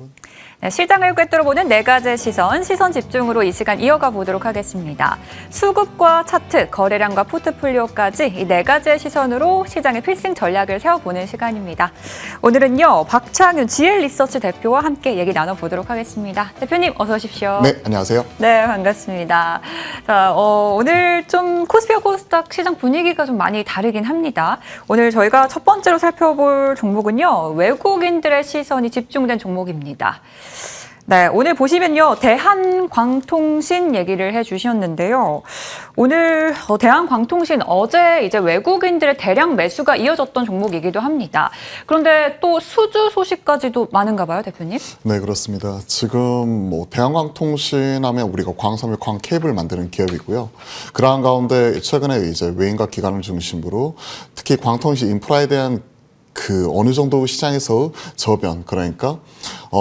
여러분. 네, 시장을 꿰뚫어보는 네 가지 시선 집중으로 이 시간 이어가 보도록 하겠습니다. 수급과 차트, 거래량과 포트폴리오까지 이 네 가지의 시선으로 시장의 필승 전략을 세워보는 시간입니다. 오늘은요, 박창윤 GL리서치 대표와 함께 얘기 나눠보도록 하겠습니다. 대표님 어서 오십시오. 네, 안녕하세요. 네, 반갑습니다. 자, 오늘 좀 코스피와 코스닥 시장 분위기가 좀 많이 다르긴 합니다. 오늘 저희가 첫 번째로 살펴볼 종목은요, 외국인들의 시선이 집중된 종목입니다. 네, 오늘 보시면요, 대한광통신 얘기를 해주셨는데요. 오늘 대한광통신 어제 이제 외국인들의 대량 매수가 이어졌던 종목이기도 합니다. 그런데 또 수주 소식까지도 많은가 봐요, 대표님? 네, 그렇습니다. 지금 대한광통신 하면 우리가 광섬유, 광케이블 만드는 기업이고요. 그러한 가운데 최근에 이제 외인과 기관을 중심으로 특히 광통신 인프라에 대한 어느 정도 시장에서 저변, 그러니까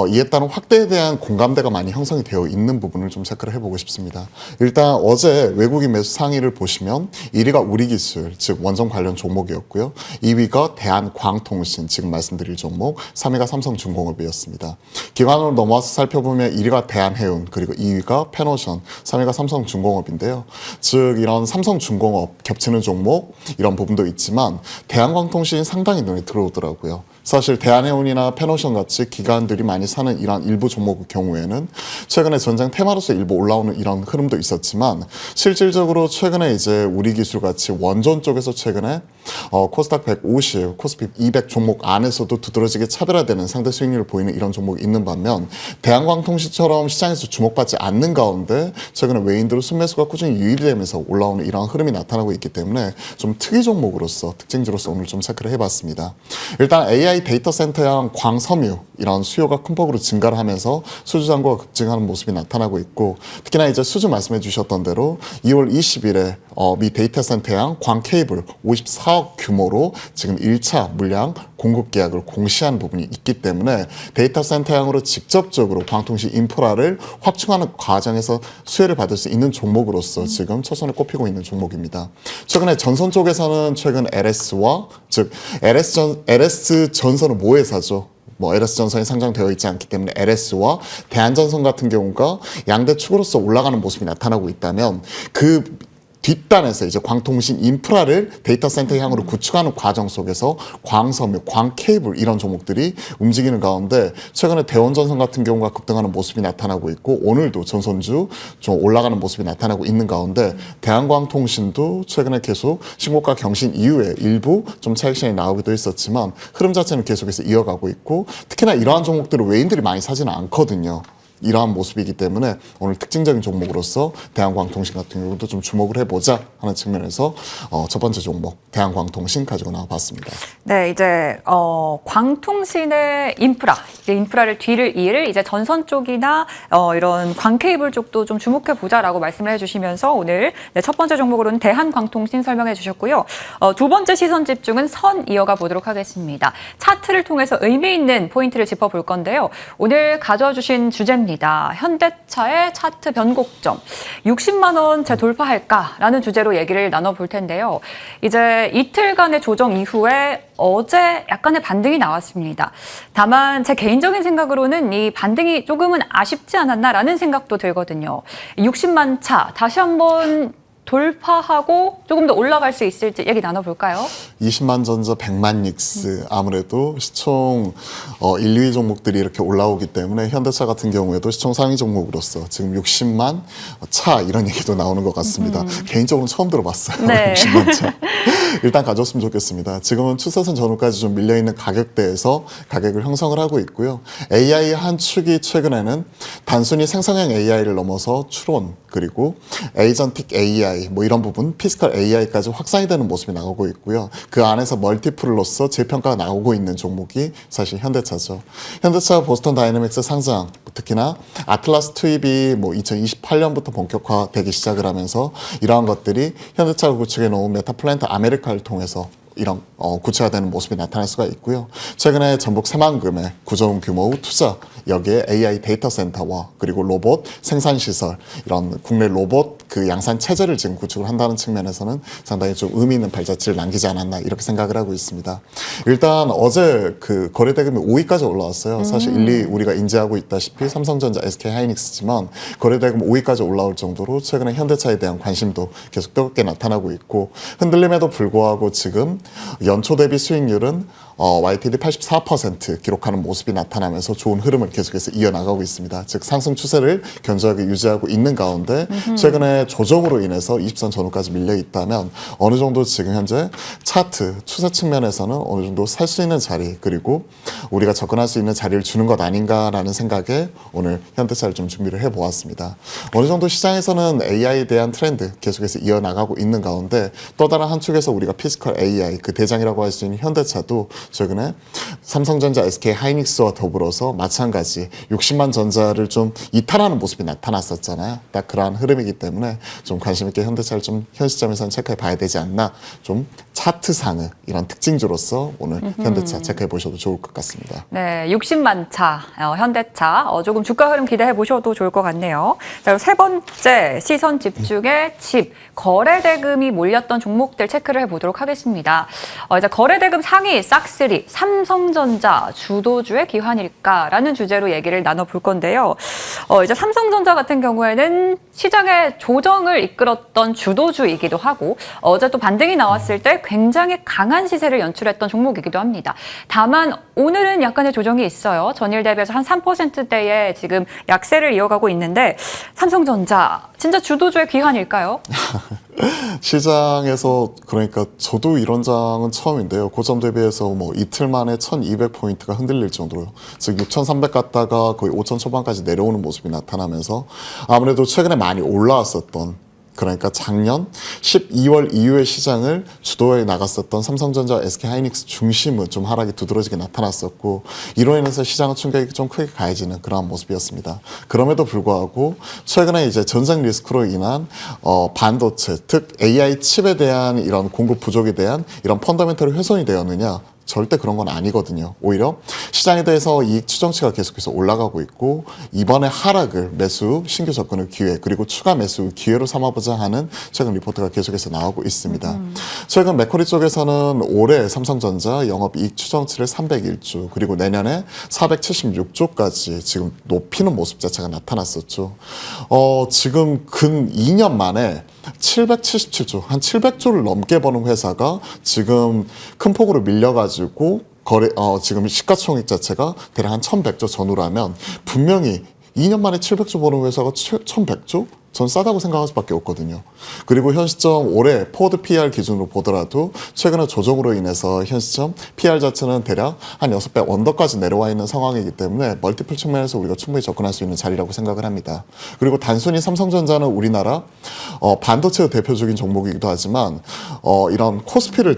이에 따른 확대에 대한 공감대가 많이 형성이 되어 있는 부분을 좀 체크를 해보고 싶습니다. 일단 어제 외국인 매수 상위를 보시면 1위가 우리기술, 즉 원전 관련 종목이었고요. 2위가 대한광통신, 지금 말씀드릴 종목, 3위가 삼성중공업이었습니다. 기관으로 넘어와서 살펴보면 1위가 대한해운, 그리고 2위가 페노션, 3위가 삼성중공업인데요. 즉 이런 삼성중공업 겹치는 종목 이런 부분도 있지만 대한광통신 상당히 눈에 들어오더라고요. 사실 대한해운이나 페노션 같이 기관들이 많이 사는 이런 일부 종목의 경우에는 최근에 전장 테마로서 일부 올라오는 이런 흐름도 있었지만 실질적으로 최근에 이제 우리기술 같이 원전 쪽에서 최근에 코스닥 150, 코스피 200 종목 안에서도 두드러지게 차별화되는 상대 수익률을 보이는 이런 종목이 있는 반면 대한광통신처럼 시장에서 주목받지 않는 가운데 최근에 외인들의 순매수가 꾸준히 유입되면서 올라오는 이런 흐름이 나타나고 있기 때문에 좀 특이 종목으로서 특징주로서 오늘 좀 체크를 해봤습니다. 일단 AI 데이터 센터형 광섬유 이런 수요가 큰 폭으로 증가를 하면서 수주 잔고가 급증하는 모습이 나타나고 있고 특히나 이제 수주 말씀해 주셨던 대로 2월 20일에 미 데이터 센터형 광케이블 54억 규모로 지금 1차 물량 공급 계약을 공시한 부분이 있기 때문에 데이터 센터형으로 직접적으로 광통신 인프라를 확충하는 과정에서 수혜를 받을 수 있는 종목으로서 지금 첫선에 꼽히고 있는 종목입니다. 최근에 전선 쪽에서는 최근 LS와 즉 LS 전선은 모회사죠. LS전선이 상장되어 있지 않기 때문에 LS와 대한전선 같은 경우가 양대 축으로서 올라가는 모습이 나타나고 있다면 그 뒷단에서 이제 광통신 인프라를 데이터 센터 향으로 구축하는 과정 속에서 광섬유, 광케이블 이런 종목들이 움직이는 가운데 최근에 대원전선 같은 경우가 급등하는 모습이 나타나고 있고 오늘도 전선주 좀 올라가는 모습이 나타나고 있는 가운데 대한광통신도 최근에 계속 신고가 경신 이후에 일부 좀 차익 시장이 나오기도 했었지만 흐름 자체는 계속해서 이어가고 있고 특히나 이러한 종목들을 외인들이 많이 사지는 않거든요. 이러한 모습이기 때문에 오늘 특징적인 종목으로서 대한광통신 같은 경우도 좀 주목을 해보자 하는 측면에서 첫 번째 종목 대한광통신 가지고 나와봤습니다. 네, 이제 광통신의 인프라를 뒤를 이을 이제 전선 쪽이나 이런 광케이블 쪽도 좀 주목해 보자라고 말씀을 해주시면서 오늘 첫 번째 종목으로는 대한광통신 설명해 주셨고요. 두 번째 시선 집중은 선 이어가 보도록 하겠습니다. 차트를 통해서 의미 있는 포인트를 짚어볼 건데요. 오늘 가져와 주신 주제입니다. 현대차의 차트 변곡점 60만 원째 돌파할까라는 주제로 얘기를 나눠볼 텐데요. 이제 이틀간의 조정 이후에 어제 약간의 반등이 나왔습니다. 다만 제 개인적인 생각으로는 이 반등이 조금은 아쉽지 않았나라는 생각도 들거든요. 60만 차 다시 한번 돌파하고 조금 더 올라갈 수 있을지 얘기 나눠볼까요? 20만 전자 100만 닉스 아무래도 시총 1, 2위 종목들이 이렇게 올라오기 때문에 현대차 같은 경우에도 시총 상위 종목으로서 지금 60만 차 이런 얘기도 나오는 것 같습니다. 개인적으로 처음 들어봤어요. 네. 60만 차. 일단 가졌으면 좋겠습니다. 지금은 추세선 전후까지 좀 밀려있는 가격대에서 가격을 형성을 하고 있고요. AI 한 축이 최근에는 단순히 생성형 AI를 넘어서 추론 그리고 에이전틱 AI 이런 부분 피지컬 AI까지 확산이 되는 모습이 나오고 있고요. 그 안에서 멀티플로서 재평가가 나오고 있는 종목이 사실 현대차죠. 현대차 보스턴 다이내믹스 상장 특히나 아틀라스 투입이 2028년부터 본격화되기 시작을 하면서 이러한 것들이 현대차가 구축해 놓은 메타플랜트 아메리카를 통해서 이런 구체화되는 모습이 나타날 수가 있고요. 최근에 전북 새만금에 9조 규모의 투자 여기에 AI 데이터 센터와 그리고 로봇 생산시설 이런 국내 로봇 그 양산 체제를 지금 구축을 한다는 측면에서는 상당히 좀 의미 있는 발자취를 남기지 않았나 이렇게 생각을 하고 있습니다. 일단 어제 그 거래 대금이 5위까지 올라왔어요. 사실 1, 2 우리가 인지하고 있다시피 삼성전자, SK하이닉스지만 거래 대금 5위까지 올라올 정도로 최근에 현대차에 대한 관심도 계속 뜨겁게 나타나고 있고 흔들림에도 불구하고 지금 연초 대비 수익률은 YTD 84% 기록하는 모습이 나타나면서 좋은 흐름을 계속해서 이어나가고 있습니다. 즉 상승 추세를 견조하게 유지하고 있는 가운데 최근에 조정으로 인해서 20선 전후까지 밀려 있다면 어느 정도 지금 현재 차트 추세 측면에서는 어느 정도 살 수 있는 자리 그리고 우리가 접근할 수 있는 자리를 주는 것 아닌가라는 생각에 오늘 현대차를 좀 준비를 해보았습니다. 어느 정도 시장에서는 AI에 대한 트렌드 계속해서 이어나가고 있는 가운데 또 다른 한쪽에서 우리가 피지컬 AI 그 대장이라고 할 수 있는 현대차도 최근에 삼성전자, SK하이닉스와 더불어서 마찬가지 60만 전자를 좀 이탈하는 모습이 나타났었잖아요. 딱 그러한 흐름이기 때문에 좀 관심 있게 현대차를 좀 현 시점에서는 체크해 봐야 되지 않나 좀 차트상의 이런 특징주로서 오늘 현대차 체크해 보셔도 좋을 것 같습니다. 네, 60만 차 현대차 조금 주가 흐름 기대해 보셔도 좋을 것 같네요. 자, 그리고 세 번째 시선 집중의 집 거래 대금이 몰렸던 종목들 체크를 해보도록 하겠습니다. 이제 거래 대금 상위 싹쓸이 삼성전자 주도주의 기환일까라는 주제로 얘기를 나눠볼 건데요. 이제 삼성전자 같은 경우에는 시장의 조정을 이끌었던 주도주이기도 하고 어제 또 반등이 나왔을 때 굉장히 강한 시세를 연출했던 종목이기도 합니다. 다만 오늘은 약간의 조정이 있어요. 전일 대비해서 한 3%대의 지금 약세를 이어가고 있는데 삼성전자 진짜 주도주의 귀환일까요? 시장에서 그러니까 저도 이런 장은 처음인데요. 고점 대비해서 뭐 이틀 만에 1200포인트가 흔들릴 정도로 즉 6300 갔다가 거의 5000 초반까지 내려오는 모습이 나타나면서 아무래도 최근에 많이 올라왔었던 그러니까 작년 12월 이후의 시장을 주도해 나갔었던 삼성전자, SK하이닉스 중심은 좀 하락이 두드러지게 나타났었고 이로 인해서 시장의 충격이 좀 크게 가해지는 그러한 모습이었습니다. 그럼에도 불구하고 최근에 이제 전쟁 리스크로 인한 반도체, 즉 AI 칩에 대한 이런 공급 부족에 대한 이런 펀더멘털이 훼손이 되었느냐? 절대 그런 건 아니거든요. 오히려 시장에 대해서 이익 추정치가 계속해서 올라가고 있고 이번에 하락을 매수, 신규 접근의 기회 그리고 추가 매수 기회로 삼아보자 하는 최근 리포트가 계속해서 나오고 있습니다. 최근 맥쿼리 쪽에서는 올해 삼성전자 영업이익 추정치를 301조 그리고 내년에 476조까지 지금 높이는 모습 자체가 나타났었죠. 지금 근 2년 만에 777조, 한 700조를 넘게 버는 회사가 지금 큰 폭으로 밀려가지고 지금 시가총액 자체가 대략 한 1100조 전후라면 분명히 2년 만에 700조 버는 회사가 1100조? 전 싸다고 생각할 수밖에 없거든요. 그리고 현 시점 올해 포워드 PR 기준으로 보더라도 최근에 조정으로 인해서 현 시점 PR 자체는 대략 한 6배 언더까지 내려와 있는 상황이기 때문에 멀티플 측면에서 우리가 충분히 접근할 수 있는 자리라고 생각을 합니다. 그리고 단순히 삼성전자는 우리나라 반도체의 대표적인 종목이기도 하지만 이런 코스피를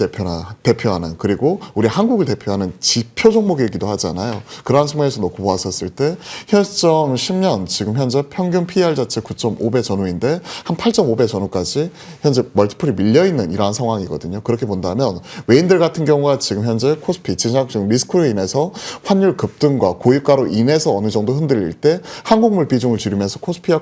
대표하는 그리고 우리 한국을 대표하는 지표 종목이기도 하잖아요. 그러한 측면에서 놓고 보았었을 때 현 시점 10년 지금 현재 평균 PR 자체 9.5배 전후인데 한 8.5배 전후까지 현재 멀티플이 밀려있는 이러한 상황이거든요. 그렇게 본다면 외인들 같은 경우가 지금 현재 코스피 지정학적 리스크로 인해서 환율 급등과 고유가로 인해서 어느 정도 흔들릴 때 항공물 비중을 줄이면서 코스피와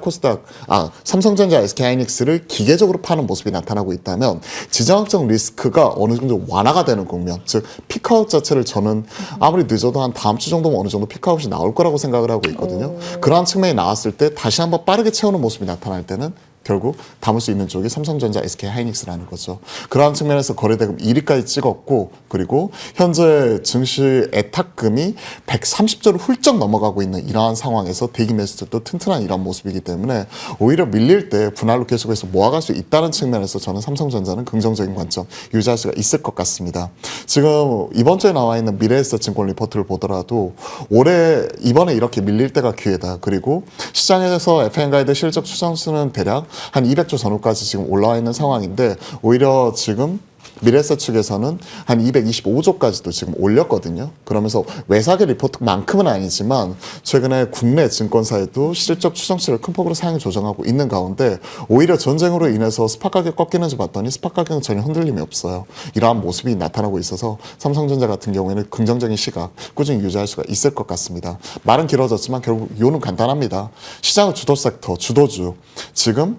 삼성전자, SK하이닉스를 기계적으로 파는 모습이 나타나고 있다면 지정학적 리스크가 어느 정도 완화가 되는 국면, 즉 피크아웃 자체를 저는 아무리 늦어도 한 다음 주 정도면 어느 정도 피크아웃이 나올 거라고 생각을 하고 있거든요. 그러한 측면이 나왔을 때 다시 한번 빠르게 채우는 모습이 나타날 때는 결국 담을 수 있는 쪽이 삼성전자, SK하이닉스라는 거죠. 그러한 측면에서 거래대금 1위까지 찍었고 그리고 현재 증시 애탁금이 130조를 훌쩍 넘어가고 있는 이러한 상황에서 대기 매수도 튼튼한 이런 모습이기 때문에 오히려 밀릴 때 분할로 계속해서 모아갈 수 있다는 측면에서 저는 삼성전자는 긍정적인 관점 유지할 수가 있을 것 같습니다. 지금 이번 주에 나와 있는 미래에셋증권 리포트를 보더라도 이번에 이렇게 밀릴 때가 기회다. 그리고 시장에서 FN가이드 실적 추정수는 대략 한 200조 전후까지 지금 올라와 있는 상황인데 오히려 지금 미래에셋 측에서는 한 225조까지도 지금 올렸거든요. 그러면서 외사계 리포트만큼은 아니지만 최근에 국내 증권사에도 실적 추정치를 큰 폭으로 상향 조정하고 있는 가운데 오히려 전쟁으로 인해서 스팟 가격 꺾이는지 봤더니 스팟 가격은 전혀 흔들림이 없어요. 이러한 모습이 나타나고 있어서 삼성전자 같은 경우에는 긍정적인 시각 꾸준히 유지할 수가 있을 것 같습니다. 말은 길어졌지만 결국 이유는 간단합니다. 시장의 주도 섹터, 주도주 지금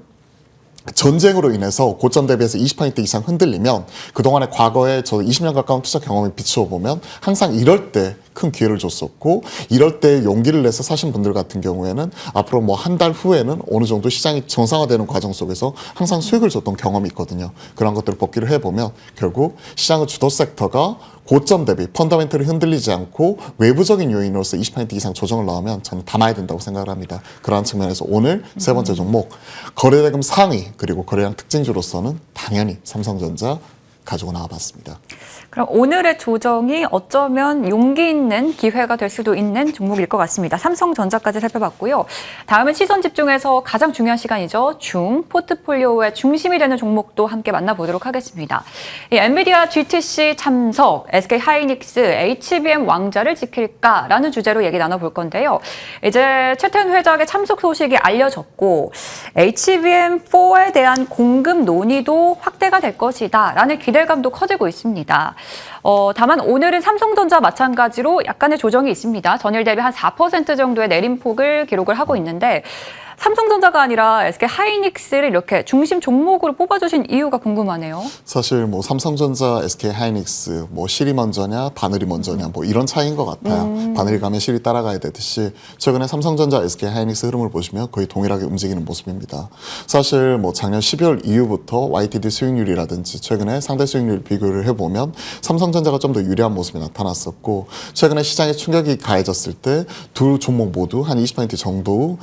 전쟁으로 인해서 고점 대비해서 20% 이상 흔들리면 그동안의 과거에 저 20년 가까운 투자 경험을 비추어 보면 항상 이럴 때 큰 기회를 줬었고 이럴 때 용기를 내서 사신 분들 같은 경우에는 앞으로 뭐 한 달 후에는 어느 정도 시장이 정상화되는 과정 속에서 항상 수익을 줬던 경험이 있거든요. 그런 것들을 복기를 해보면 결국 시장의 주도 섹터가 고점 대비 펀더멘털이 흔들리지 않고 외부적인 요인으로서 20% 이상 조정을 넣으면 저는 담아야 된다고 생각을 합니다. 그러한 측면에서 오늘 세 번째 종목 거래대금 상위 그리고 거래량 특징주로서는 당연히 삼성전자 가지고 나와봤습니다. 그럼 오늘의 조정이 어쩌면 용기 있는 기회가 될 수도 있는 종목일 것 같습니다. 삼성전자까지 살펴봤고요. 다음은 시선 집중해서 가장 중요한 시간이죠. 포트폴리오의 중심이 되는 종목도 함께 만나보도록 하겠습니다. 이 엔비디아 GTC 참석, SK 하이닉스, HBM 왕좌를 지킬까라는 주제로 얘기 나눠볼 건데요. 이제 최태원 회장의 참석 소식이 알려졌고 HBM4에 대한 공급 논의도 확대가 될 것이다라는 기대감도 커지고 있습니다. 다만 오늘은 삼성전자 마찬가지로 약간의 조정이 있습니다. 전일 대비 한 4% 정도의 내림폭을 기록을 하고 있는데 삼성전자가 아니라 SK 하이닉스를 이렇게 중심 종목으로 뽑아주신 이유가 궁금하네요. 사실 뭐 삼성전자, SK 하이닉스 뭐 실이 먼저냐 바늘이 먼저냐 뭐 이런 차이인 것 같아요. 바늘이 가면 실이 따라가야 되듯이 최근에 삼성전자, SK 하이닉스 흐름을 보시면 거의 동일하게 움직이는 모습입니다. 사실 뭐 작년 12월 이후부터 YTD 수익률이라든지 최근에 상대 수익률 비교를 해보면 삼성전자가 좀 더 유리한 모습이 나타났었고 최근에 시장에 충격이 가해졌을 때 두 종목 모두 한 20% 정도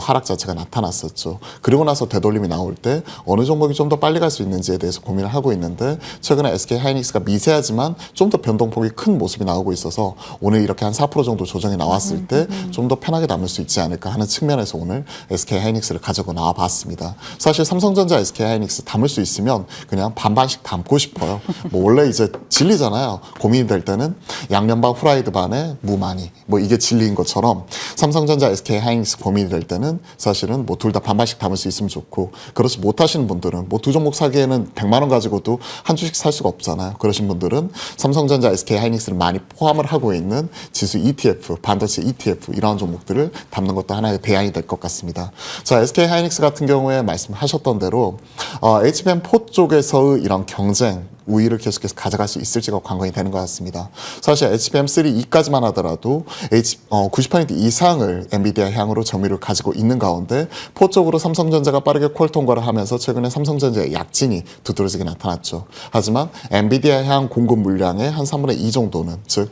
하락 자체가 나타났었죠. 그리고 나서 되돌림이 나올 때 어느 종목이 좀 더 빨리 갈 수 있는지에 대해서 고민을 하고 있는데 최근에 SK 하이닉스가 미세하지만 좀 더 변동폭이 큰 모습이 나오고 있어서 오늘 이렇게 한 4% 정도 조정이 나왔을 때 좀 더 편하게 남을 수 있지 않을까 하는 측면에서 오늘 SK 하이닉스를 가지고 나와 봤습니다. 사실 삼성전자, SK 하이닉스 담을 수 있으면 그냥 반반씩 담고 싶어요. 뭐 원래 이제 진리잖아요. 고민이 될 때는 양념 반 후라이드 반에 무 많이 뭐 이게 진리인 것처럼 삼성전자, SK 하이닉스 고민이 될 때는 사실은 뭐 둘 다 반반씩 담을 수 있으면 좋고 그렇지 못하시는 분들은 뭐 두 종목 사기에는 100만 원 가지고도 한 주씩 살 수가 없잖아요. 그러신 분들은 삼성전자, SK 하이닉스를 많이 포함을 하고 있는 지수 ETF, 반도체 ETF 이러한 종목들을 담는 것도 하나의 대안이 될 것 같습니다. 자, SK 하이닉스 같은 경우에 말씀하셨던 대로 HBM4 쪽에서의 이런 경쟁 우위를 계속해서 가져갈 수 있을지가 관건이 되는 것 같습니다. 사실 HBM3 2까지만 하더라도 90% 이상을 엔비디아 향으로 점유율을 가지고 있는 가운데 4 쪽으로 삼성전자가 빠르게 콜 통과를 하면서 최근에 삼성전자의 약진이 두드러지게 나타났죠. 하지만 엔비디아 향 공급 물량의 한 3분의 2 정도는 즉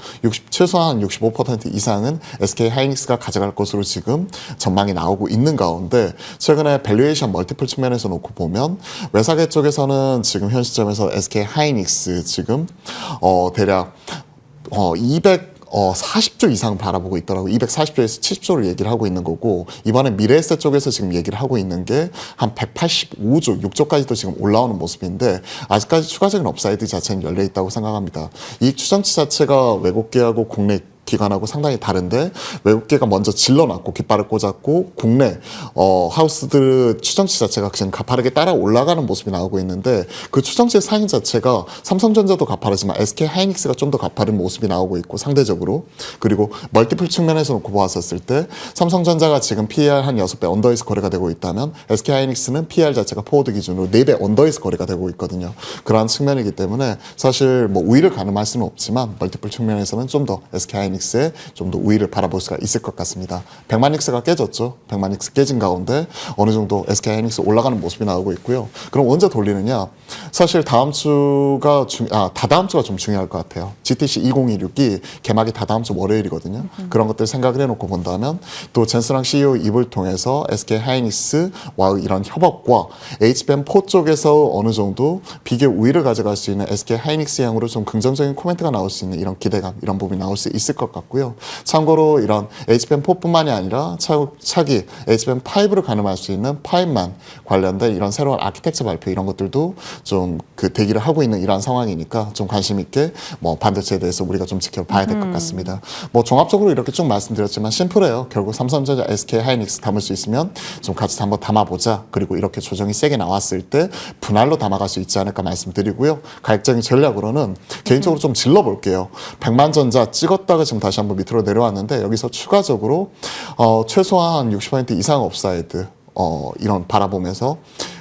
최소한 65% 이상은 SK 하이닉스가 가져갈 것으로 지금 전망이 나오고 있는 가운데 최근에 밸류에이션 멀티플 측면에서 놓고 보면 외사계 쪽에서는 지금 현 시점에서 SK 하이닉스 지금 대략 240조 이상 바라보고 있더라고요. 240조에서 70조를 얘기를 하고 있는 거고 이번에 미래에셋 쪽에서 지금 얘기를 하고 있는 게 한 185조, 6조까지도 지금 올라오는 모습인데 아직까지 추가적인 업사이드 자체는 열려 있다고 생각합니다. 이익 추정치 자체가 외국계하고 국내 기관하고 상당히 다른데 외국계가 먼저 질러놨고 깃발을 꽂았고 국내 하우스들 추정치 자체가 지금 가파르게 따라 올라가는 모습이 나오고 있는데 그 추정치의 상인 자체가 삼성전자도 가파르지만 SK 하이닉스가 좀 더 가파른 모습이 나오고 있고 상대적으로 그리고 멀티플 측면에서 놓고 보았었을 때 삼성전자가 지금 PER 한 6배 언더에서 거래가 되고 있다면 SK 하이닉스는 PER 자체가 포워드 기준으로 4배 언더에서 거래가 되고 있거든요. 그러한 측면이기 때문에 사실 뭐 우위를 가늠할 수는 없지만 멀티플 측면에서는 좀 더 SK 하이닉스에 좀 더 우위를 바라볼 수가 있을 것 같습니다. 100만 닉스가 깨졌죠. 100만 닉스 깨진 가운데 어느 정도 SK 하이닉스 올라가는 모습이 나오고 있고요. 그럼 언제 돌리느냐? 사실 다다음 주가 좀 중요할 것 같아요. GTC 2026이 개막이 다다음 주 월요일이거든요. 그런 것들 생각을 해놓고 본다면 또 젠스랑 CEO 입을 통해서 SK 하이닉스와 이런 협업과 HBM4 쪽에서 어느 정도 비교 우위를 가져갈 수 있는 SK 하이닉스 향으로 좀 긍정적인 코멘트가 나올 수 있는 이런 기대감, 이런 부분이 나올 수 있을 것 같고요. 참고로 이런 HBM4뿐만이 아니라 차기 HBM5를 가늠할 수 있는 5만 관련된 이런 새로운 아키텍처 발표 이런 것들도 좀 그 대기를 하고 있는 이러한 상황이니까 좀 관심 있게 뭐 반도체에 대해서 우리가 좀 지켜봐야 될 것 같습니다. 뭐 종합적으로 이렇게 쭉 말씀드렸지만 심플해요. 결국 삼성전자, SK 하이닉스 담을 수 있으면 좀 같이 한번 담아보자. 그리고 이렇게 조정이 세게 나왔을 때 분할로 담아갈 수 있지 않을까 말씀드리고요. 가격적인 전략으로는 개인적으로 좀 질러볼게요. 100만 전자 찍었다가 지금 다시 한번 밑으로 내려왔는데 여기서 추가적으로 최소한 60% 이상 업사이드 이런 바라보면서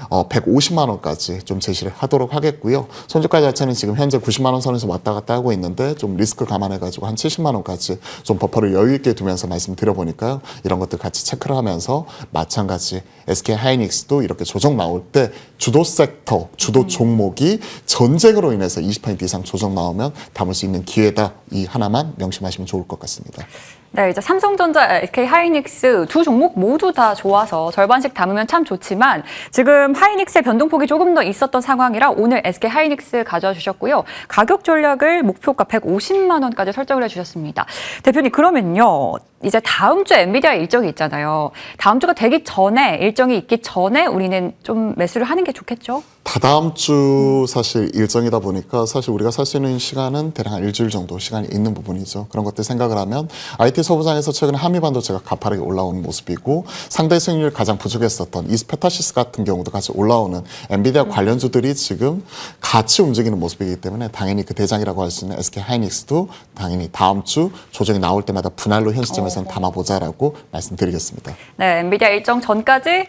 150만 원까지 좀 제시를 하도록 하겠고요. 손주가 자체는 지금 현재 90만 원 선에서 왔다 갔다 하고 있는데 좀 리스크 감안해가지고 한 70만 원까지 좀 버퍼를 여유 있게 두면서 말씀드려보니까요. 이런 것들 같이 체크를 하면서 마찬가지 SK 하이닉스도 이렇게 조정 나올 때 주도 섹터, 주도 종목이 전쟁으로 인해서 20% 이상 조정 나오면 담을 수 있는 기회다. 이 하나만 명심하시면 좋을 것 같습니다. 네, 이제 삼성전자, SK 하이닉스 두 종목 모두 다 좋아서 절반씩 담으면 참 좋지만 지금 하이닉스의 변동폭이 조금 더 있었던 상황이라 오늘 SK 하이닉스 가져와 주셨고요. 가격 전략을 목표가 150만 원까지 설정을 해주셨습니다. 대표님, 그러면요. 이제 다음 주 엔비디아 일정이 있잖아요. 다음 주가 되기 전에, 일정이 있기 전에 우리는 좀 매수를 하는 게 좋겠죠? 다다음 주 사실 일정이다 보니까 사실 우리가 살 수 있는 시간은 대략 한 일주일 정도 시간이 있는 부분이죠. 그런 것들 생각을 하면 IT 소부장에서 최근에 한미반도체가 가파르게 올라오는 모습이고 상대 수익률 가장 부족했었던 이스페타시스 같은 경우도 같이 올라오는 엔비디아 관련주들이 지금 같이 움직이는 모습이기 때문에 당연히 그 대장이라고 할 수 있는 SK 하이닉스도 당연히 다음 주 조정이 나올 때마다 분할로 현 시점에서는 담아보자라고 말씀드리겠습니다. 네, 엔비디아 일정 전까지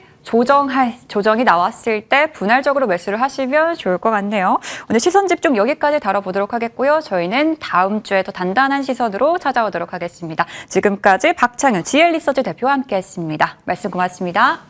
조정이 나왔을 때 분할적으로 매수를 하시면 좋을 것 같네요. 오늘 시선 집중 여기까지 다뤄보도록 하겠고요. 저희는 다음 주에 더 단단한 시선으로 찾아오도록 하겠습니다. 지금까지 박창현 GL리서치 대표와 함께했습니다. 말씀 고맙습니다.